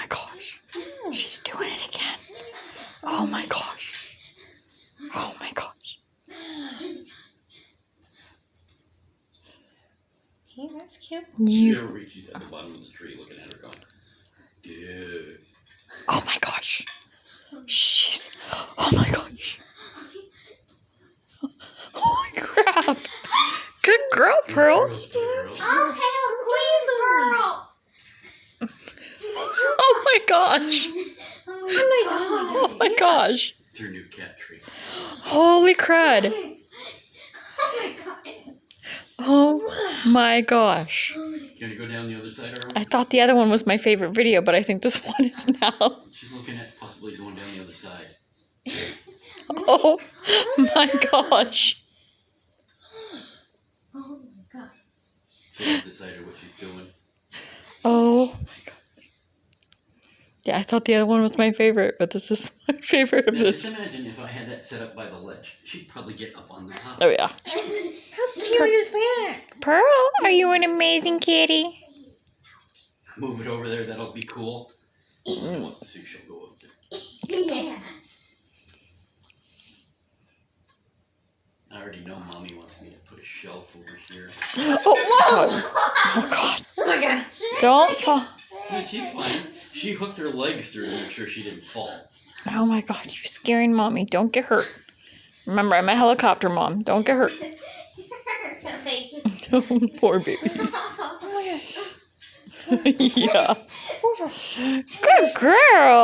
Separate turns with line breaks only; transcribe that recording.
my gosh. She's doing it again. Oh my gosh. Oh my gosh.
Hey, that's cute.
She's at the bottom of the tree looking at her going, dude.
Oh my gosh. Oh my gosh. Holy crap. Good girl, Pearls.
Oh, hey, please, Pearl.
Oh my gosh.
Oh my god.
Oh my gosh.
It's her new cat tree.
Holy crud.
Oh my god.
Oh my gosh.
Gonna go down the other side, Arwen?
I thought the other one was my favorite video, but I think this one is now.
She's looking at possibly going down the other side.
Oh my gosh.
Oh my god.
She hasn't decided what she's doing.
Oh my god. Yeah, I thought the other one was my favorite, but this is my favorite of
Now,
this.
just imagine if I had that set up by the ledge. She'd probably get up on the top.
Oh yeah.
How cute is that?
Pearl, are you an amazing kitty?
Move it over there, that'll be cool. She wants to see she'll go up there.
Yeah.
I already know Mommy wants me to put a shelf over here.
Oh god.
Oh my god.
Don't fall.
Yeah, she's fine. She hooked her legs through to make sure she didn't fall.
Oh my god, you're scaring mommy. Don't get hurt. Remember, I'm a helicopter mom. Don't get hurt. Poor babies.
Oh my god.
Yeah. Good girl.